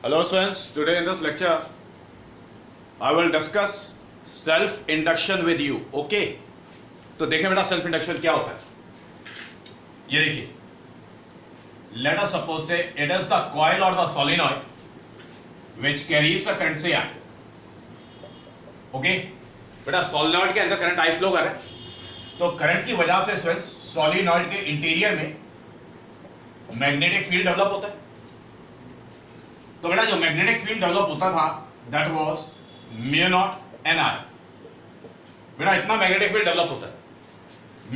Hello students, today in this lecture I will discuss self induction with you. Okay? तो देखें बेटा self induction क्या होता है. ये देखिए, let us suppose say it is the coil or the solenoid which carries the current से I. Okay? बेटा सोलिनॉइड के अंदर करंट आई फ्लो कर रहा है, तो करंट की वजह से स्टूडेंट्स सोलिनॉइड के इंटीरियर में मैग्नेटिक फील्ड डेवलप होता है. तो बेटा जो मैग्नेटिक फील्ड डेवलप होता था that was mu naught N I. बेटा इतना मैग्नेटिक फील्ड डेवलप होता है.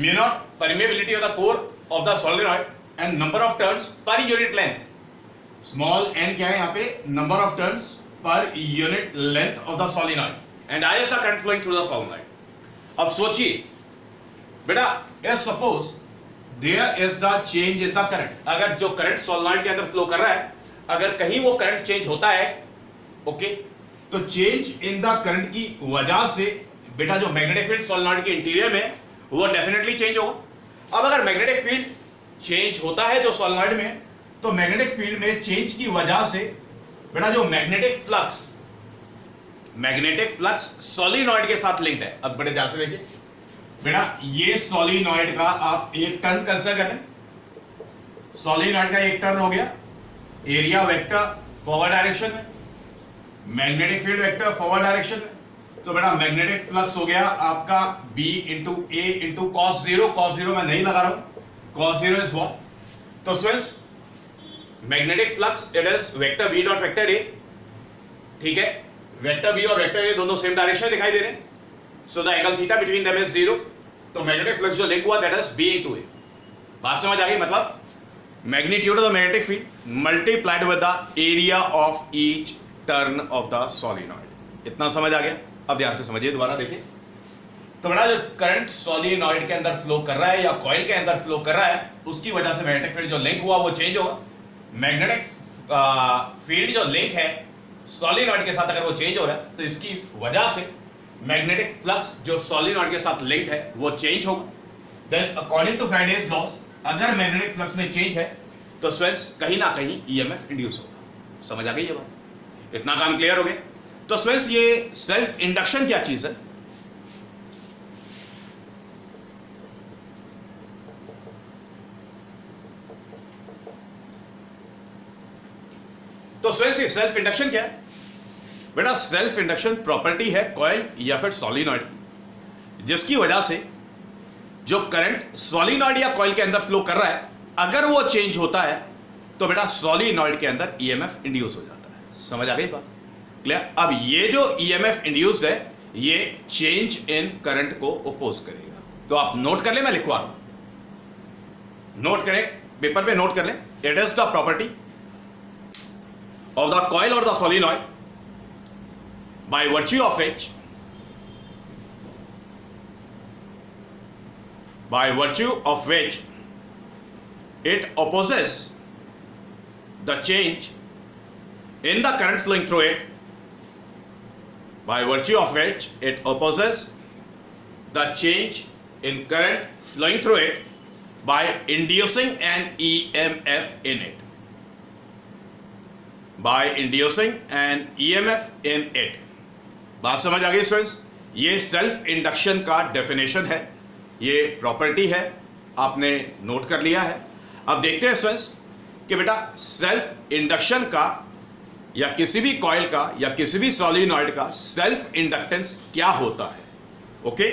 Mu naught permeability of the core of the solenoid and number of turns per unit length. Small N क्या है यहाँ पे? Number of turns per unit length of the solenoid and I is the current flowing through the solenoid. अब सोचिए बेटा, if suppose there is the change in the current. अगर जो current solenoid के अंदर फ्लो कर रहा है, अगर कहीं वो करंट चेंज होता है, ओके, तो चेंज इन द करंट की वजह से बेटा जो मैग्नेटिक फील्ड सोलिनॉइड के इंटीरियर में वो डेफिनेटली चेंज होगा. अब अगर मैग्नेटिक फील्ड चेंज होता है जो सोलिनॉइड में, तो मैग्नेटिक फील्ड में चेंज की वजह से बेटा जो मैग्नेटिक फ्लक्स सोलिनॉइड के साथ लिंक्ड है. अब बड़े ध्यान से देखिए बेटा, ये सोलिनॉइड का आप एक टर्न कंसीडर करें. सोलिनॉइड का एक टर्न हो गया. एरिया वेक्टर फॉरवर्ड डायरेक्शन में, magnetic field vector forward direction में. तो बेटा मैग्नेटिक फ्लक्स हो गया आपका B into A into cos 0. cos 0 मैं नहीं लगा रहा हूं, cos 0 इज व्हाट? तो students magnetic flux it is vector B dot vector A. ठीक है, वेक्टर B और वेक्टर A दोनों सेम डायरेक्शन दिखाई दे रहे हैं. So the angle theta between them is 0. तो मैग्नेटिक फ्लक्स जो लिंक हुआ that is B into A. बात समझ आ गई? मतलब magnitude of the magnetic field multiplied with the area of each turn of the solenoid. इतना समझ आ गया? अब ध्यान से समझिए, दोबारा देखिए. तो बेटा जो करंट सोलिनॉइड के अंदर फ्लो कर रहा है या कॉइल के अंदर फ्लो कर रहा है, उसकी वजह से मैग्नेटिक फील्ड जो लिंक हुआ वो चेंज होगा. मैग्नेटिक फील्ड जो लिंक है सोलिनॉइड के साथ अगर वो चेंज हो रहा है, तो इसकी वजह से मैग्नेटिक फ्लक्स जो सोलिनॉइड के साथ लिंक्ड है वो चेंज होगा. Then according to Faraday's laws, अगर मैग्नेटिक फ्लक्स में चेंज है तो स्टूडेंट्स कहीं ना कहीं ईएमएफ इंड्यूस होगा. समझ आ गई ये बात? इतना काम क्लियर हो गया? तो स्टूडेंट्स ये सेल्फ इंडक्शन क्या चीज है? तो स्टूडेंट्स ये सेल्फ इंडक्शन क्या है? बेटा सेल्फ इंडक्शन प्रॉपर्टी है कॉइल या फिर सोलिनॉइड, जिसकी वजह से जो करंट सोलिनॉइड या कॉइल के अंदर फ्लो कर रहा है, अगर वो चेंज होता है तो बेटा सोलिनॉइड के अंदर ईएमएफ इंड्यूस हो जाता है. समझ आ गई बात? क्लियर? अब ये जो ईएमएफ इंड्यूस है ये चेंज इन करंट को अपोज करेगा. तो आप नोट कर ले, मैं लिखवा रहा हूं, नोट करें, पेपर पे नोट कर ले. It is the property of the coil और the solenoid by virtue of which by virtue of which it opposes the change in the current flowing through it, by virtue of which it opposes the change in current flowing through it by inducing an EMF in it, by inducing an EMF in it. बात समझ आ गई students? ये self induction का definition है, ये property है, आपने नोट कर लिया है. अब देखते हैं स्टूडेंट्स कि बेटा सेल्फ इंडक्शन का या किसी भी कॉइल का या किसी भी सोलिनॉइड का सेल्फ इंडक्टेंस क्या होता है. ओके,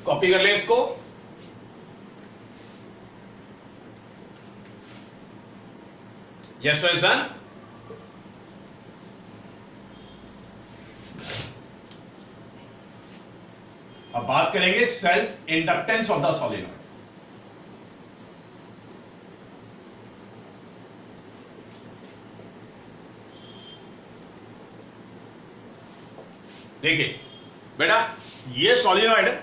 कॉपी कर ले इसको. Yes sir. अब बात करेंगे self inductance of the solenoid. देखिए बेटा ये सोलिनॉइड है,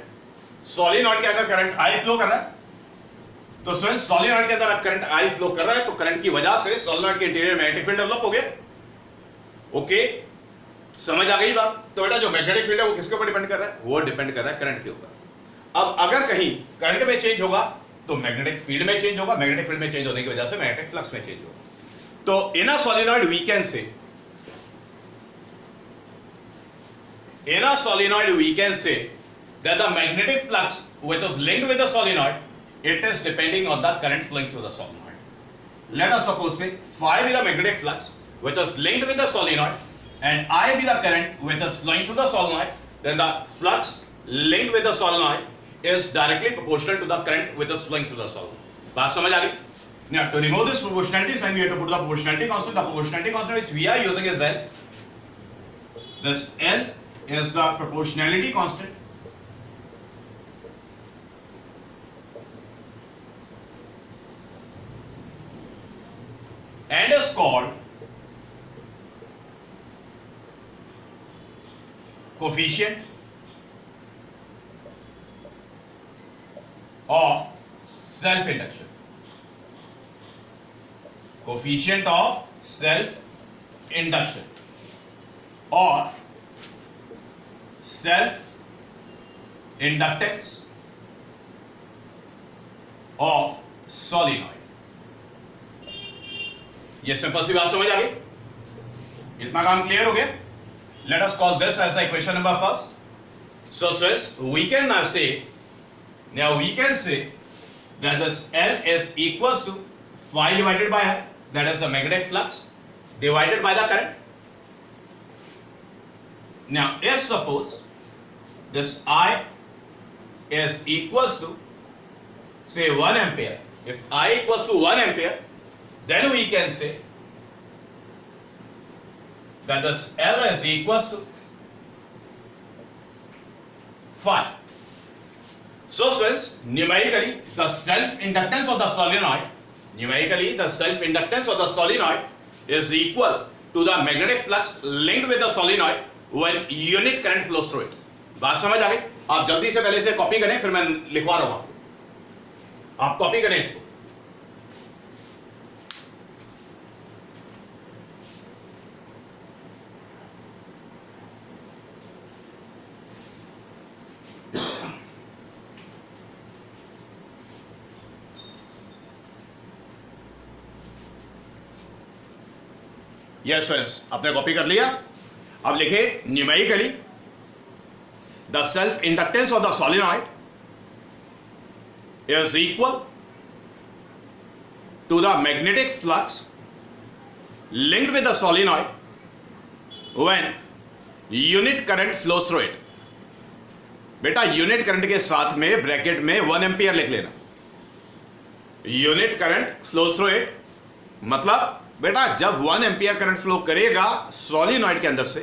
सोलिनॉइड के अंदर करंट आई फ्लो कर रहा है. तो स्टूडेंट्स सोलिनॉइड के अंदर करंट आई फ्लो कर रहा है, तो करंट की वजह से सोलिनॉइड के इंटीरियर मैग्नेटिक फील्ड डेवलप हो गया. ओके, समझ आ गई बात? तो बेटा जो मैग्नेटिक फील्ड है वो किसके ऊपर डिपेंड कर रहा है? वो डिपेंड कर रहा है करंट के ऊपर. अब अगर कहीं करंट में चेंज होगा तो मैग्नेटिक फील्ड में चेंज होगा, मैग्नेटिक फील्ड में चेंज होने की वजह से मैग्नेटिक फ्लक्स में चेंज होगा. तो in a solenoid we can say, in a solenoid we can say that the magnetic flux which is linked with the solenoid, it is depending on the current flowing through the solenoid. Let us suppose say phi be the magnetic flux which is linked with the solenoid and I be the current which is flowing through the solenoid, then the flux linked with the solenoid is directly proportional to the current which is flowing through the solenoid. बात समझ आ गई? Now to remove this proportionality sign we have to put the proportionality constant. The proportionality constant which we are using is L. This L is the proportionality constant and is called coefficient of self-induction. Coefficient of self-induction or self-inductance of solenoid. ये simple सी बात समझ आ गई? इतना काम clear हो गया? Let us call this as the equation number first. So since we can now say that this L is equals to phi divided by I, that is the magnetic flux divided by the current. Now if suppose this I is equals to say 1 ampere, if I equals to 1 ampere, then we can say that this L is equals to phi. So since numerically the self-inductance of the solenoid is equal to the magnetic flux linked with the solenoid when unit current flows through it. बात समझ आ गई? आप जल्दी से पहले से copy करें, फिर मैं लिखवा रहा हूं आपको. आप कॉपी करें इसको. यस फ्रेंड्स, आपने कॉपी कर लिया. अब लिखे numerically the self inductance of the solenoid is equal to the magnetic flux linked with the solenoid when unit current flows through it. बेटा यूनिट करंट के साथ में ब्रैकेट में 1 एम्पियर लिख लेना. Unit current flows through it मतलब बेटा जब 1 एम्पियर करंट फ्लो करेगा सोलिनॉइड के अंदर से,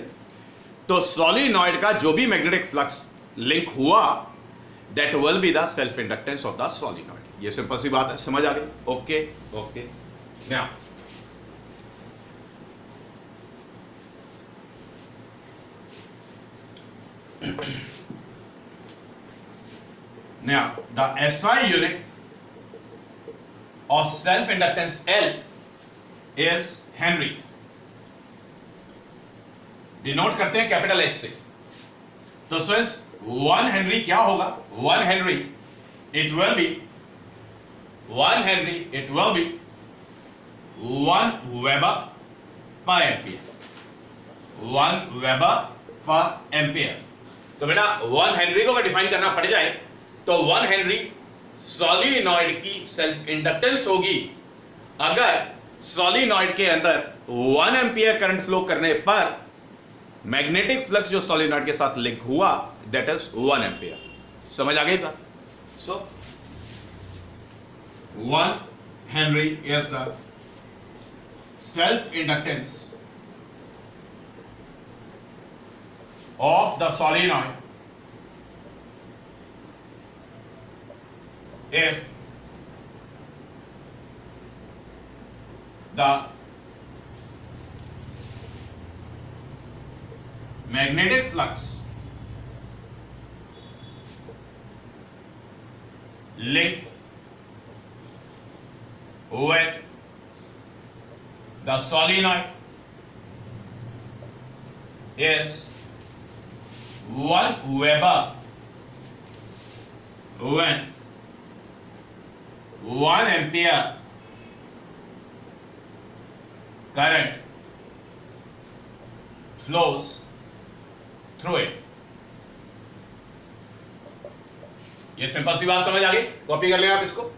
तो सोलिनॉइड का जो भी मैग्नेटिक फ्लक्स लिंक हुआ that will be the self inductance of the solenoid. ये सिंपल सी बात है, समझ आ गई? Okay okay. Now the SI unit of self inductance L is Henry. Denote करते हैं कैपिटल H से. तो स्टूडेंट्स 1 हेनरी क्या होगा? 1 Henry it will be 1 Weber per ampere. 1 Weber per ampere. तो बेटा 1 हेनरी को अगर डिफाइन करना पड़ जाए तो 1 हेनरी सोलिनॉइड की सेल्फ इंडक्टेंस होगी अगर सोलिनॉइड के अंदर 1 एम्पियर करंट फ्लो करने पर मैग्नेटिक फ्लक्स जो सोलिनॉइड के साथ लिंक हुआ दैट इज 1 एम्पियर. समझ आ गई बात? सो 1 Henry is the self inductance of the solenoid if the magnetic flux linked with the solenoid is 1 Weber when 1 ampere current flows through it. ये simple सी बात समझ आ गई, कॉपी कर लें आप इसको।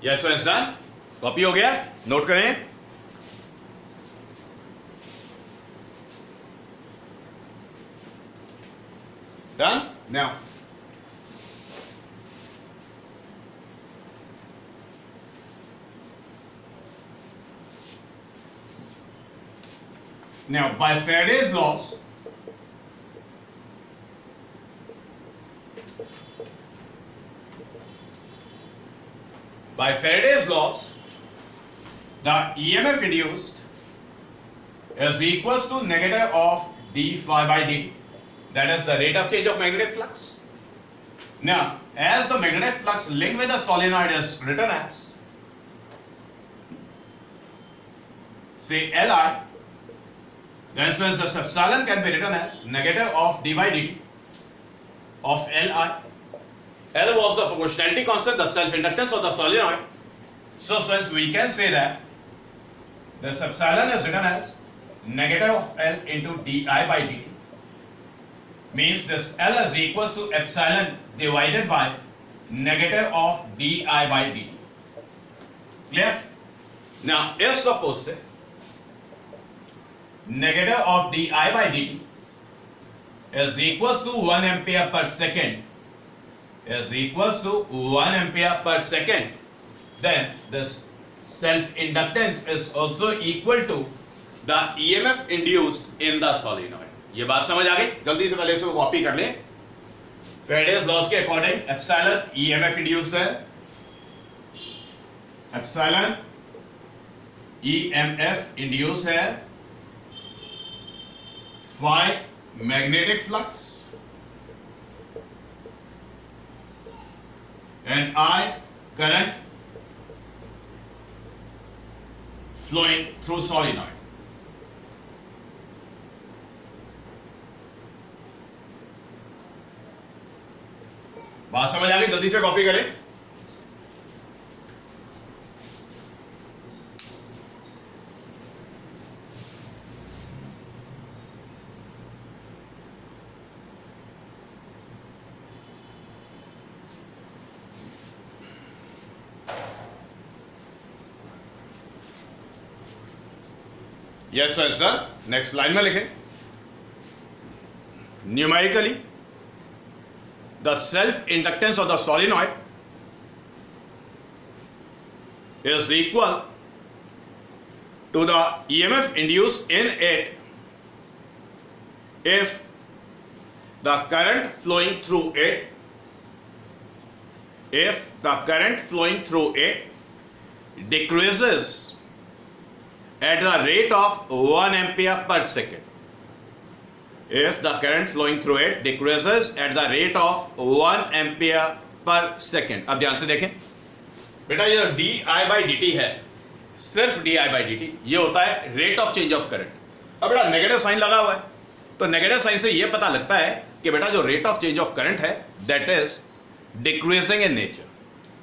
यस डन, कॉपी हो गया, नोट करें। Done. Now by Faraday's laws, the EMF induced is equals to negative of d phi by dt, that is the rate of change of magnetic flux. Now, as the magnetic flux linked with the solenoid is written as, say, Li, then since the epsilon can be written as negative of d by dt of Li. L was the proportionality constant, the self-inductance of the solenoid. So since we can say that this epsilon is written as negative of L into di by dt, means this L is equals to epsilon divided by negative of di by dt. Clear? Now, if suppose say negative of di by dt is equals to 1 ampere per second, then this self-inductance is also equal to the EMF induced in the solenoid. ये बात समझ आ गई? जल्दी से पहले इसको copy कर लें। Faraday's laws के अकॉर्डिंग एप्सिलॉन EMF induced है, एप्सिलॉन EMF induced है, phi magnetic flux and I current flowing through solenoid. बात समझ आ गई? जल्दी से कॉपी करें। यस सर, नेक्स्ट लाइन में लिखें, numerically the self inductance of the solenoid is equal to the EMF induced in it if the current flowing through it decreases at the rate of 1 ampere per second. If the current flowing through it decreases at the rate of 1 ampere per second. अब ध्यान से देखें बेटा, ये di by dt है, सिर्फ di by dt, ये होता है rate of change of current. अब बेटा नेगेटिव साइन लगा हुआ है, तो नेगेटिव साइन से ये पता लगता है कि बेटा जो rate of change of current है that is decreasing in nature.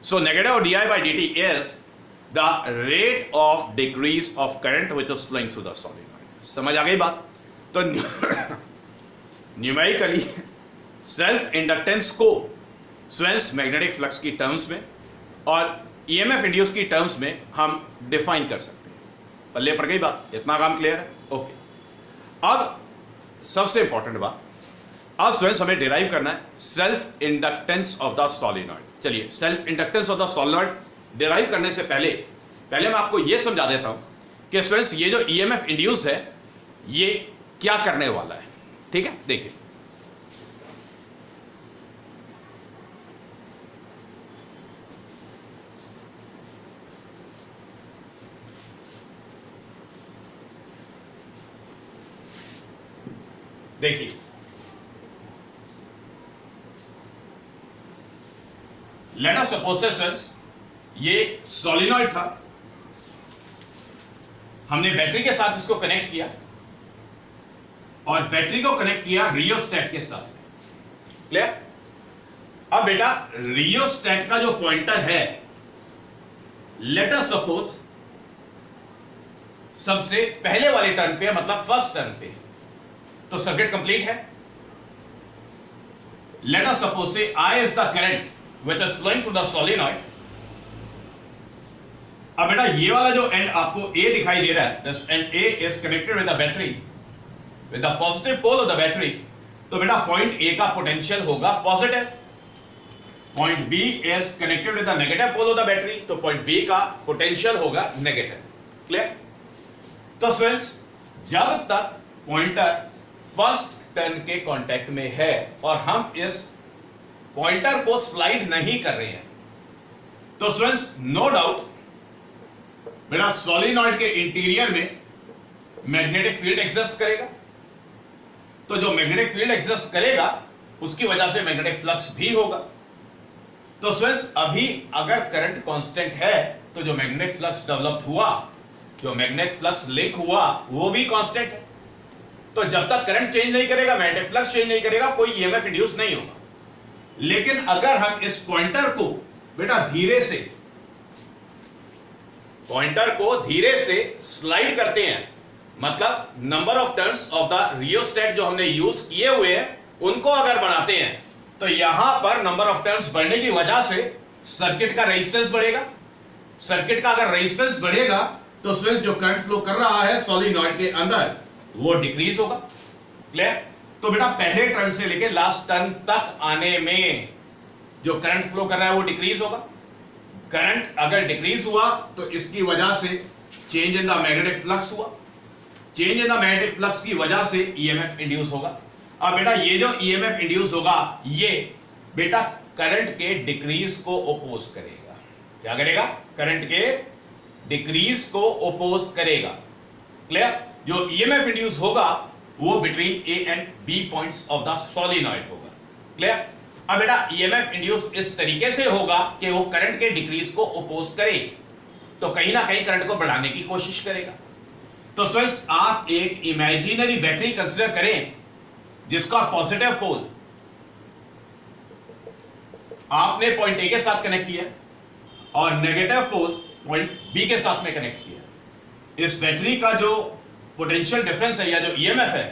So negative di by dt is the rate of decrease of current which is flowing through the solid. समझ आ गई बात? तो न्यूमेरिकली सेल्फ इंडक्टेंस को स्वेन्स magnetic flux की terms में और ईएमएफ इंड्यूस की टर्म्स में हम डिफाइन कर सकते हैं. पल्ले पड़ गई बात? इतना काम क्लियर है? ओके. अब सबसे इंपॉर्टेंट बात, अब स्वेन्स हमें डिराइव करना है self inductance of the solenoid. चलिए, self inductance of the solenoid derive करने से पहले मैं आपको यह समझा देता हूं कि स्टूडेंट्स ये जो ईएमएफ इंड्यूस है ये क्या करने वाला है. ठीक है, देखिए देखिए लेट अस सपोज ये सॉलिनॉइड था, हमने बैटरी के साथ इसको कनेक्ट किया और बैटरी को कनेक्ट किया रियोस्टेट के साथ। क्लियर? अब बेटा रियोस्टेट का जो पॉइंटर है, लेट अस सपोज सबसे पहले वाले टर्न पे, मतलब फर्स्ट टर्न पे, तो सर्किट कंप्लीट है। लेट अस सपोज से I is the current which is flowing through the solenoid। अब बेटा ये वाला जो एंड आपको A दिखाई दे रहा है, this end A is connected with the battery, with the positive pole of the battery। तो बेटा पॉइंट A का पोटेंशियल होगा positive, point B is connected with the negative pole of the battery, तो point B का potential होगा negative. Clear? तो students, जब तक पॉइंटर फर्स्ट टर्न के कांटेक्ट में है और हम इस पॉइंटर को स्लाइड नहीं कर रहे हैं, तो स्टूडेंट्स नो डाउट बेटा सोलिनॉइड के इंटीरियर में मैग्नेटिक फील्ड एग्जिस्ट करेगा। तो जो मैग्नेटिक फील्ड एग्जिस्ट करेगा उसकी वजह से मैग्नेटिक फ्लक्स भी होगा। तो स्टूडेंट्स, अभी अगर करंट कांस्टेंट है तो जो मैग्नेटिक फ्लक्स डेवलप हुआ, जो मैग्नेटिक फ्लक्स लिंक हुआ, वो भी कांस्टेंट है। तो जब तक करंट चेंज नहीं करेगा, मैग्नेटिक फ्लक्स चेंज नहीं करेगा, कोई ईएमएफ इंड्यूस नहीं होगा। लेकिन अगर हम इस पॉइंटर को बेटा धीरे से स्लाइड करते हैं, मतलब number of turns of the rheostat जो हमने यूज किए हुए हैं उनको अगर बढ़ाते हैं, तो यहां पर नंबर ऑफ टर्न्स बढ़ने की वजह से सर्किट का रेजिस्टेंस बढ़ेगा। सर्किट का अगर रेजिस्टेंस बढ़ेगा तो स्विच जो करंट फ्लो कर रहा है सोलिनॉइड के अंदर वो डिक्रीज होगा। क्लियर? तो बेटा पहले टर्न से लेके लास्ट टर्न तक आने में जो करंट फ्लो कर रहा है वो डिक्रीज होगा। करंट अगर डिक्रीज हुआ तो इसकी वजह से change in the magnetic flux हुआ, change in the magnetic flux की वजह से ईएमएफ इंड्यूस होगा। अब बेटा ये जो ईएमएफ इंड्यूस होगा ये बेटा करंट के डिक्रीज को ओपोज करेगा। क्या करेगा? करंट के डिक्रीज को ओपोज करेगा। क्लियर? जो ईएमएफ इंड्यूस होगा वो between A and B points of the solenoid होगा। क्लियर? अब बेटा ईएमएफ इंड्यूस इस तरीके से होगा कि वो करंट के डिक्रीज को ओपोज करे, तो कहीं ना कहीं करंट को बढ़ाने की कोशिश करेगा। तो फ्रेंड्स, आप एक इमेजिनरी बैटरी कंसीडर करें जिसका पॉजिटिव पोल आपने पॉइंट ए के साथ कनेक्ट किया और नेगेटिव पोल पॉइंट बी के साथ में कनेक्ट किया। इस बैटरी का जो पोटेंशियल डिफरेंस है या जो ईएमएफ है,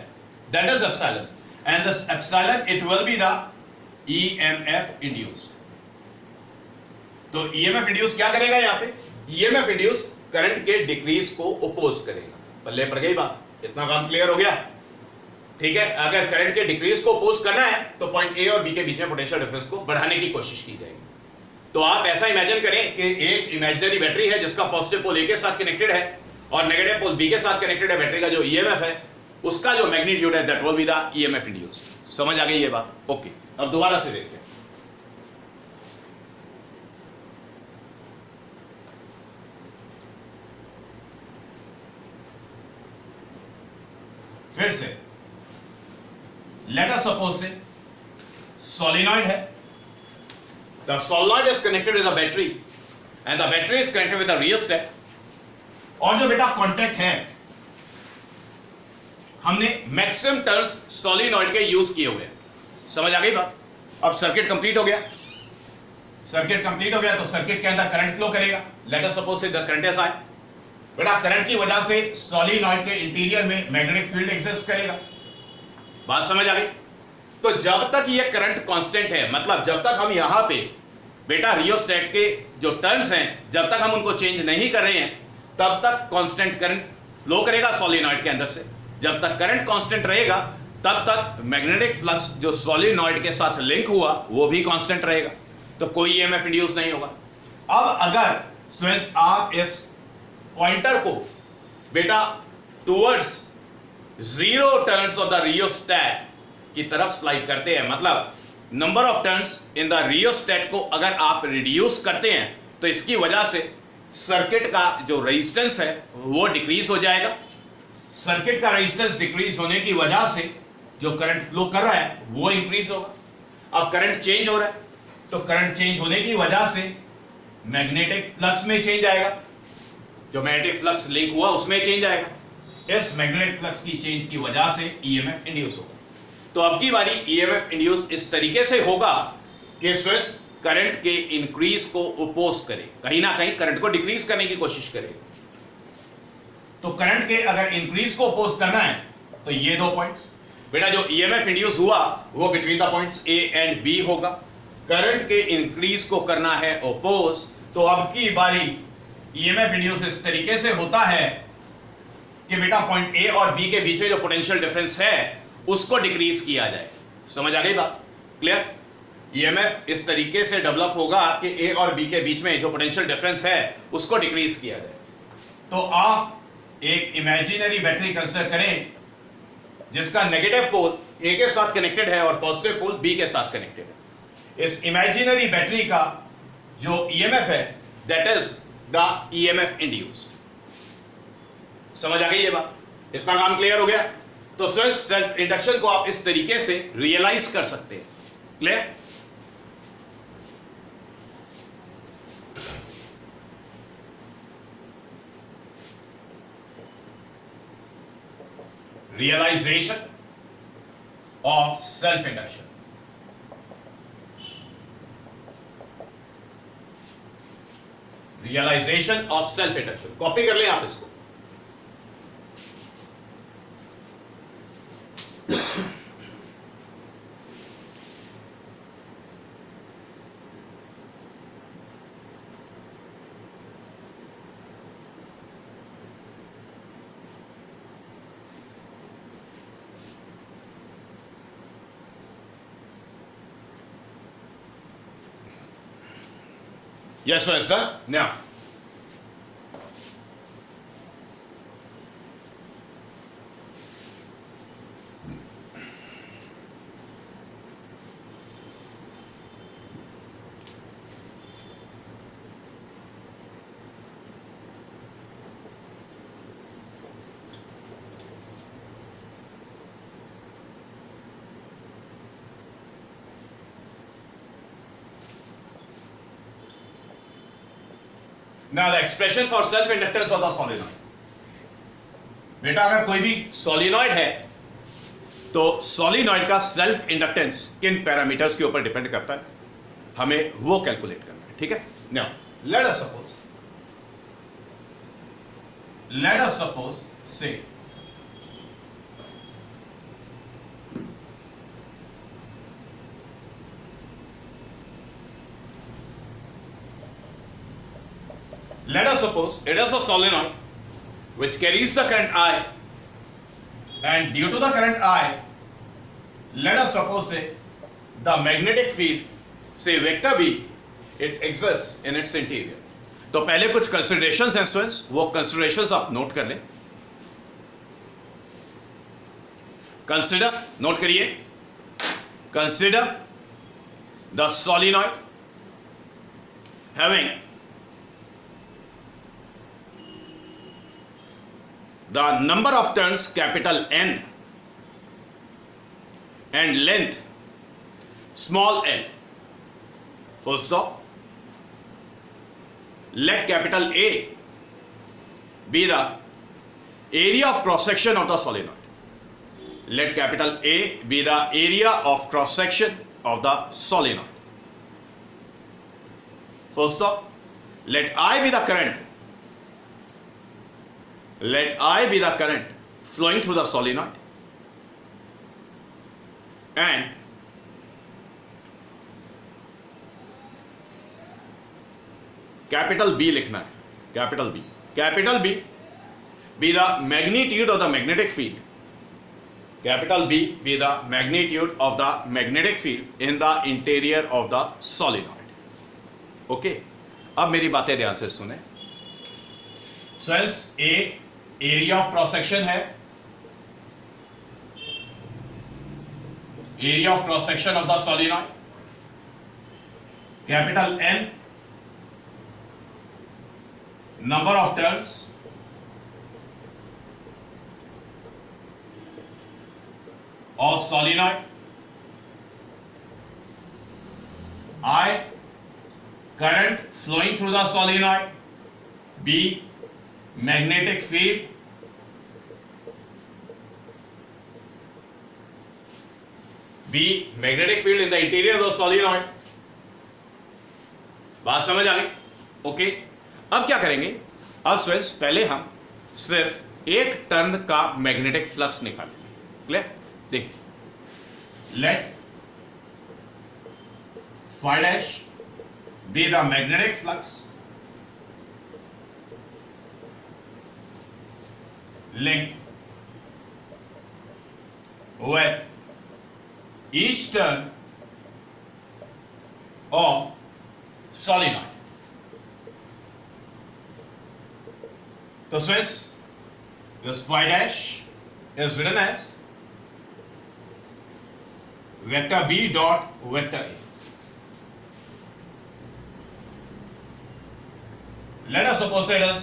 that is epsilon, and this epsilon it will be the EMF induced. तो ईएमएफ इंड्यूस क्या करेगा? यहां पे ईएमएफ इंड्यूस करंट के डिक्रीज को ओपोज करेगा। पल्ले पड़ गई बात? इतना काम क्लियर हो गया? ठीक है। अगर करंट के डिक्रीज को ओपोज करना है तो पॉइंट ए और बी के बीच में पोटेंशियल डिफरेंस को बढ़ाने की कोशिश की जाएगी। तो आप ऐसा इमेजिन करें कि एक इमेजिनरी बैटरी है जिसका पॉजिटिव पोल ए के साथ कनेक्टेड है और नेगेटिव पोल बी के साथ कनेक्टेड है। बैटरी का जो ईएमएफ है उसका जो मैग्नीट्यूड है that will be the EMF induced. समझ आ गई ये बात? ओके, अब दोबारा से देखते हैं। फिर से लेट अस सपोज से सोलिनॉइड है, the solenoid is connected with the battery and the battery is connected with the rheostat, और जो बेटा कांटेक्ट है हमने मैक्सिमम टर्न्स सोलिनॉइड के यूज किए हुए हैं। समझ आ गई बात? अब सर्किट कंप्लीट हो गया। सर्किट कंप्लीट हो गया तो सर्किट के अंदर करंट फ्लो करेगा। लेट अस सपोज से द करंट इज आई। बेटा करंट की वजह से सोलिनॉइड के इंटीरियर में मैग्नेटिक फील्ड एग्जिस्ट करेगा। बात समझ आ गई? तो जब तक ये करंट कांस्टेंट है, मतलब जब तक हम यहां पे बेटा रियोस्टेट के जो टर्न्स हैं जब तक हम उनको चेंज नहीं कर रहे हैं तब तक कांस्टेंट करंट फ्लो करेगा सोलिनॉइड के अंदर से। जब तक करंट कांस्टेंट रहेगा तब तक मैग्नेटिक फ्लक्स जो सोलिनॉइड के साथ लिंक हुआ वो भी कांस्टेंट रहेगा, तो कोई ईएमएफ इंड्यूस नहीं होगा। अब अगर स्टूडेंट्स आप इस पॉइंटर को बेटा towards zero turns of the rheostat की तरफ स्लाइड करते हैं, मतलब number of turns in the rheostat को अगर आप रिड्यूस करते हैं तो इसकी वजह से सर्किट का जो रेजिस्टेंस है वो डिक्रीज हो जाएगा। सर्किट का रेजिस्टेंस डिक्रीज होने की वजह से जो करंट फ्लो कर रहा है वो इंक्रीज होगा। अब करंट चेंज हो रहा है तो करंट चेंज होने की वजह से मैग्नेटिक फ्लक्स में चेंज आएगा, जो मैग्नेटिक फ्लक्स लिंक हुआ उसमें चेंज आएगा। इस मैग्नेटिक फ्लक्स की चेंज की वजह से ईएमएफ इंड्यूस होगा। तो अब की बारी ईएमएफ इंड्यूस इस तरीके से होगा कि स्विच करंट के इंक्रीज को अपोज करे, कहीं ना कहीं करंट को डिक्रीज करने की कोशिश करे। तो करंट के अगर इंक्रीज को अपोज करना है तो ये दो पॉइंट्स, बेटा जो ईएमएफ इंड्यूस हुआ वो between the points A and B होगा। करंट के इंक्रीज को करना है अपोज, तो अब की बारी ईएमएफ इंड्यूस इस तरीके से होता है कि बेटा पॉइंट ए और बी के बीच में जो पोटेंशियल डिफरेंस है उसको डिक्रीज किया जाए। समझ आ गई बात? क्लियर? ईएमएफ इस तरीके से डेवलप होगा कि ए और बी के बीच में जो पोटेंशियल डिफरेंस है उसको डिक्रीज किया जाए। तो आप एक इमेजिनरी बैटरी कंसीडर करें जिसका नेगेटिव पोल ए के साथ कनेक्टेड है और पॉजिटिव पोल बी के साथ कनेक्टेड है। इस इमेजिनरी बैटरी का जो ईएमएफ है that is the EMF induced. समझ आ गई ये बात? इतना काम क्लियर हो गया? तो सेल्फ इंडक्शन को आप इस तरीके से रियलाइज कर सकते हैं। Clear? Realization of self-induction. Realization of self-induction. Copy कर लें आप इसको। Yes, sir, it's done. Now, now the expression for self inductance of the solenoid. बेटा अगर कोई भी सोलिनॉइड है तो सोलिनॉइड का सेल्फ इंडक्टेंस किन पैरामीटर्स के ऊपर डिपेंड करता है, हमें वो कैलकुलेट करना है। ठीक है? नाउ लेट अस सपोज से let us suppose it is a solenoid which carries the current I, and due to the current I, let us suppose say the magnetic field, say vector B, it exists in its interior. तो पहले कुछ considerations हैं students, वो considerations आप note कर लें। Consider, note करिए, consider the solenoid having the number of turns capital N and length small l. Full stop. Let capital A be the area of cross section of the solenoid. Let capital A be the area of cross section of the solenoid. Full stop. Let I be the current. Let I be the current flowing through the solenoid, and capital B लिखना है, capital B be the magnitude of the magnetic field, capital B be the magnitude of the magnetic field in the interior of the solenoid. Okay, अब मेरी बातें ध्यान से सुने। सेल्स A area of cross section है, area of cross section of the solenoid, capital N number of turns, of solenoid, I current flowing through the solenoid, B magnetic field B magnetic field in the interior of the solenoid. बात समझ आ गई? Okay, अब क्या करेंगे? अब students पहले हम सिर्फ एक टर्न का मैग्नेटिक फ्लक्स निकालेंगे. क्लियर? देखिए, late phi dash be the magnetic flux linked with each turn of solenoid. So since this phi dash is written as vector B dot vector A. Let us suppose it is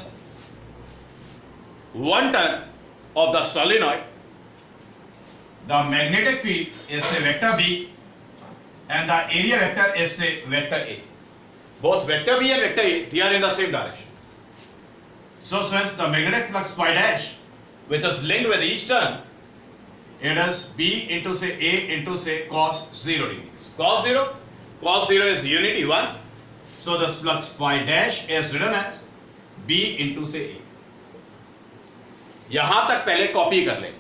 one turn of the solenoid. The magnetic field is say vector B and the area vector is say vector A. Both vector B and vector A, they are in the same direction. So since the magnetic flux phi dash which is linked with each turn, it is B into say A into say cos 0 degrees. Cos 0 is unity 1. So the flux phi dash is written as B into say A. यहां तक पहले copy कर लें.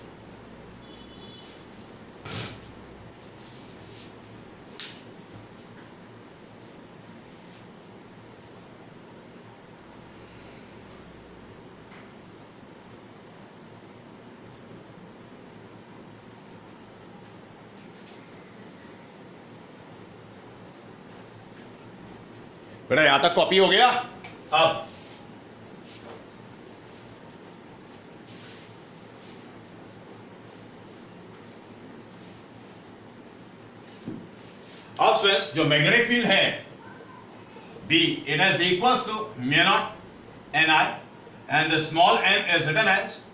बेटा यहां तक copy हो गया. अब स्ट्रेस जो मैग्नेटिक फील्ड है B, it is equals to mu naught Ni and the small m is written as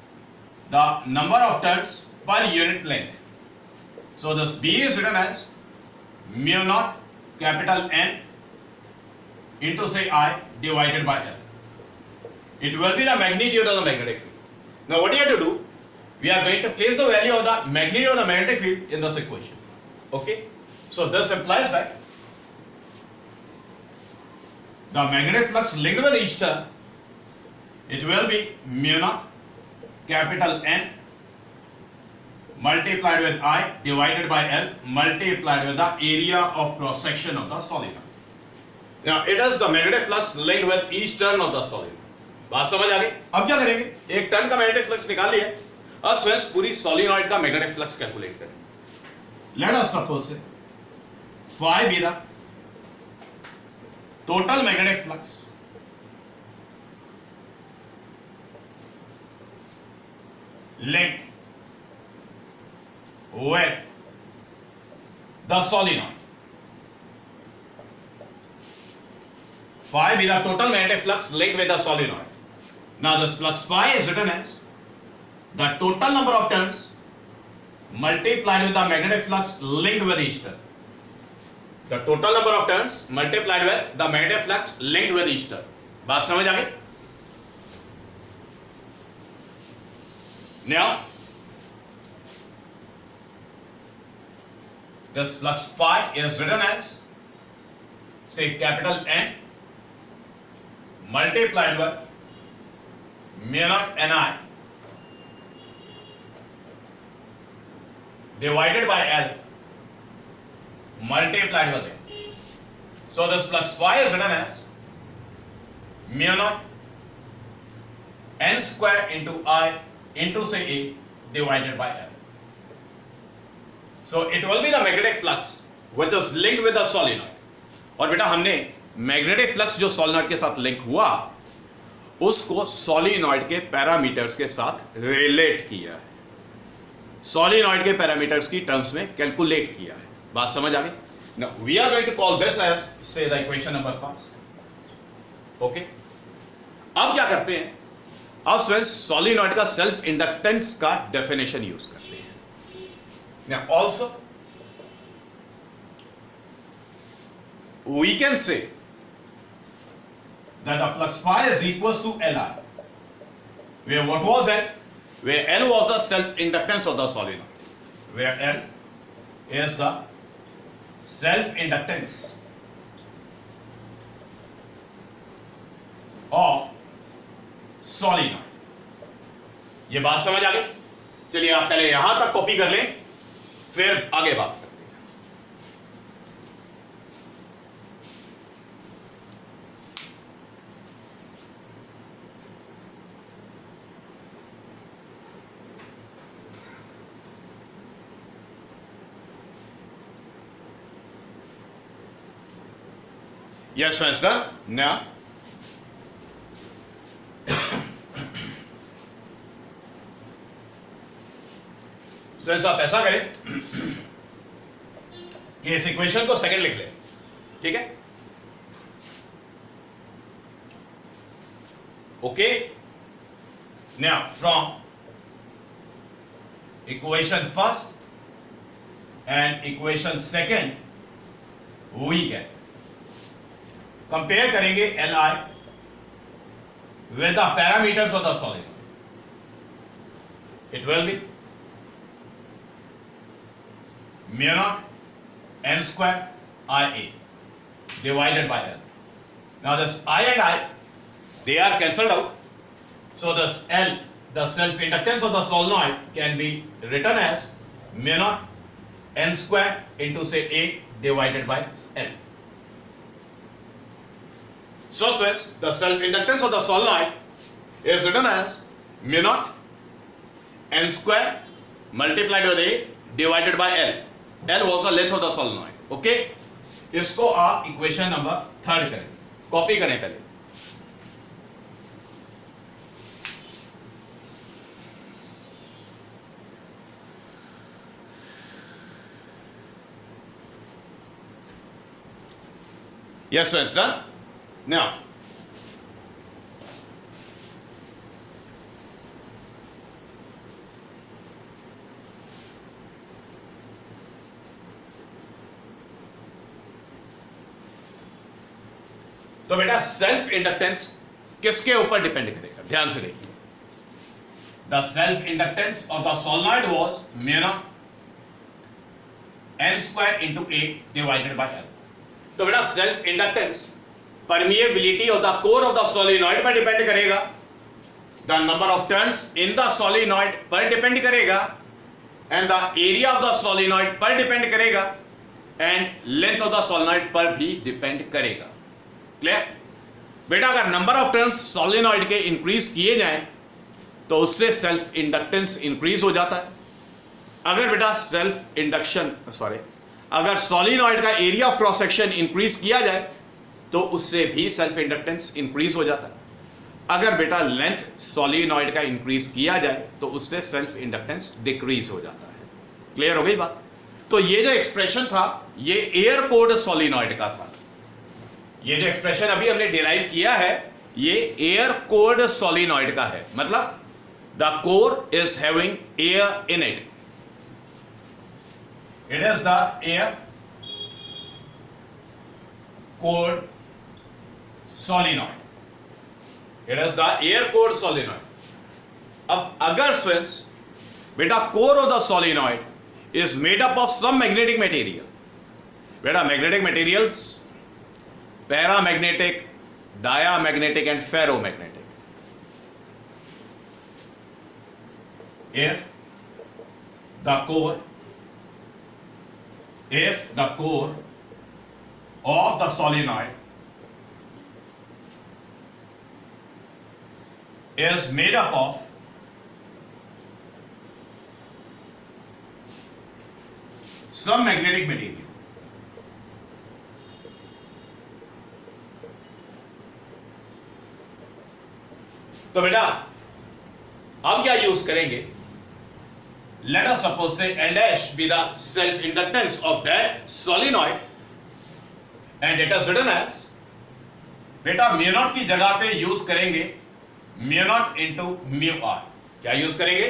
the number of turns per unit length. So this B is written as mu naught capital N into say I divided by L. It will be the magnitude of the magnetic field. Now what you have to do? We are going to place the value of the magnitude of the magnetic field in this equation. Okay? So this implies that the magnetic flux linked with each turn, it will be mu naught capital N multiplied with I divided by L multiplied with the area of cross section of the solenoid. Now it is the magnetic flux linked with each turn of the solenoid. बात समझ आ गई? अब क्या करेंगे? एक turn का magnetic flux निकाल लिया. अब स्टूडेंट्स पूरी सोलिनॉइड का मैग्नेटिक फ्लक्स कैलकुलेट करें. Let us suppose phi be the total magnetic flux linked with the solenoid. Phi be the total magnetic flux linked with the solenoid. Now this flux phi is written as the total number of turns multiplied with the magnetic flux linked with each turn. The total number of turns multiplied with the magnetic flux linked with each turn. बात समझ आ गई? Now this flux phi is written as say capital N multiplied with mu naught Ni divided by L multiplied with A. So this flux phi is written as mu naught N square into I into say A divided by L. So it will be the magnetic flux which is linked with the solenoid. और बेटा हमने magnetic flux जो solenoid के साथ link हुआ उसको solenoid के parameters के साथ रिलेट किया है. सोलिनॉइड के पैरामीटर्स की टर्म्स में कैलकुलेट किया है. बात समझ आ गई? Now we are going to call this as say the equation number first. Okay? अब क्या करते हैं? अब स्टूडेंट्स सोलिनॉइड का सेल्फ इंडक्टेंस का डेफिनेशन यूज करते हैं. Now also we can say that the flux phi is equals to Li, where what was L? Where L was the self-inductance of the solenoid, where L is the self inductance of solenoid। ये बात समझ आ गई? चलिए आप पहले यहां तक कॉपी कर लें, फिर आगे बात करते हैं। Yes, understand? Now, फ्रेंड्स आप ऐसा करें कि इस इक्वेशन को सेकंड लिख लें, ठीक है? Okay, now from equation first and equation second we get, compare करेंगे L I with the parameters of the solid. It will be mu naught n square IA divided by L. Now this I and I, they are cancelled out. So this L, the self inductance of the solenoid, can be written as mu naught n square into say A divided by L. So since the self inductance of the solenoid is written as mu naught n square multiplied with A divided by L. L was the length of the solenoid. Okay? इसको आप equation number third करें, copy करें पहले। Yes, so it's done. Now, तो बेटा self inductance किसके ऊपर depend करेगा? ध्यान से देखिए, the self inductance of the solenoid was mu not n square into A divided by L। तो बेटा self inductance permeability of the core of the solenoid पर डिपेंड करेगा, the number of turns in the solenoid पर depend करेगा, and the area of the solenoid पर depend करेगा, and length of the solenoid पर भी डिपेंड करेगा। Clear? बेटा अगर नंबर ऑफ टर्न्स सोलेनॉइड के इंक्रीज किए जाएं तो उससे सेल्फ इंडक्टेंस इंक्रीज हो जाता है। अगर बेटा अगर सोलेनॉइड का area of cross section increase किया जाए तो उससे भी सेल्फ इंडक्टेंस इंक्रीज हो जाता है। अगर बेटा लेंथ सोलेनॉइड का इंक्रीज किया जाए तो उससे सेल्फ इंडक्टेंस डिक्रीज हो जाता है। क्लियर हो गई बात? तो ये जो एक्सप्रेशन था ये एयर कोर्ड सोलेनॉइड का था। ये जो एक्सप्रेशन अभी हमने डिराइव किया है ये एयर कोर्ड सोलेनॉइड का है, मतलब the core is having air in it. It is the air cored solenoid. It is the air cored solenoid. अब अगर सिंस बेटा core of the solenoid is made up of some magnetic material, बेटा magnetic materials paramagnetic, diamagnetic and ferromagnetic. If the core of the solenoid is made up of some magnetic material, तो बेटा हम क्या use करेंगे? Let us suppose से L dash be the self inductance of that solenoid and it is written as, बेटा mu naught की जगह पे यूज करेंगे mu naught into mu R. क्या यूज करेंगे?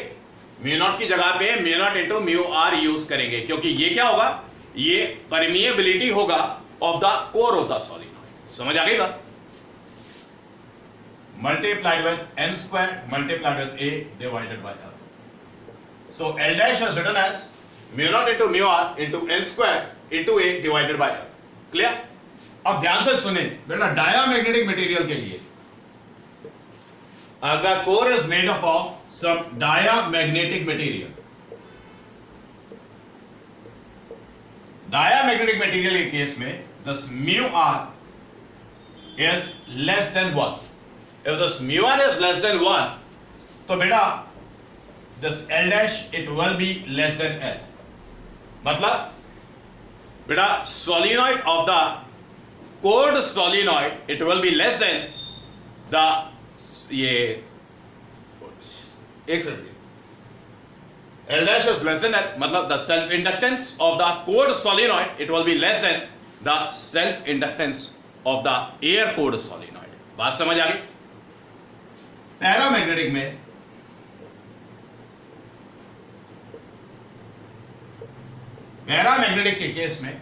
म्यू नॉट की जगह पे mu naught into mu R use करेंगे, क्योंकि ये क्या होगा? ये परमिएबिलिटी होगा of the core of the solenoid. समझ आ गई बात? multiplied with n square multiplied with A divided by L. So L dash is written as mu naught into mu R into L square into A divided by R. Clear? अब ध्यान से सुने बेटा, diamagnetic material के लिए अगर core is made up of some diamagnetic material, diamagnetic material के case में this mu R is less than 1। If this mu R is less than 1 तो बेटा this L dash it will be less than L. मतलब बेटा solenoid of the cored solenoid it will be less than the, ये एक second, L dash is less than L, मतलब the self inductance of the cored solenoid it will be less than the self inductance of the air cored solenoid। बात समझ आ गई? Paramagnetic में paramagnetic के case में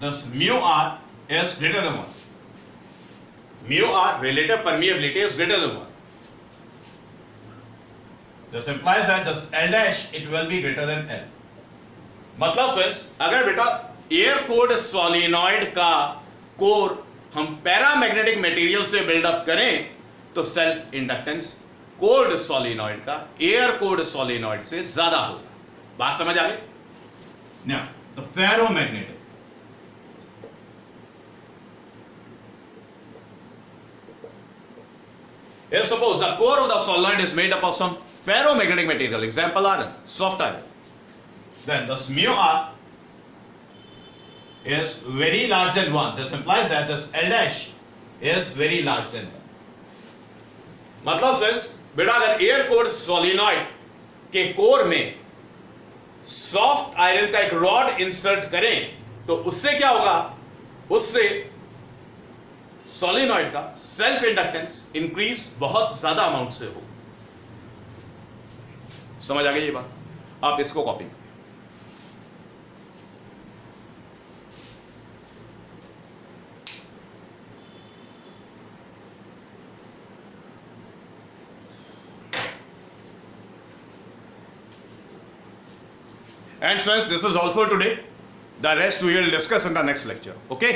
this mu r is greater than 1, mu r relative permeability is greater than 1। This implies that this L dash it will be greater than L। मतलब friends अगर बेटा एयर कोर्ड सोलिनॉइड का core हम paramagnetic material से buildup करें तो self inductance code solenoid का air code solenoid से ज्यादा होगा। बात समझ आ गई? Now the ferromagnetic, if suppose the core of the solenoid is made up of some ferromagnetic material, example iron, soft iron, then this mu r is very large than 1। This implies that this L dash is very large than 1। मतलब friends बेटा अगर air code solenoid के core में soft iron का एक rod insert करें तो उससे क्या होगा, उससे सोलिनॉइड का सेल्फ इंडक्टेंस इंक्रीज बहुत ज्यादा अमाउंट से हो। समझ आ गई ये बात? आप इसको कॉपी करें। And friends, this is all for today. The rest we will discuss in the next lecture. Okay?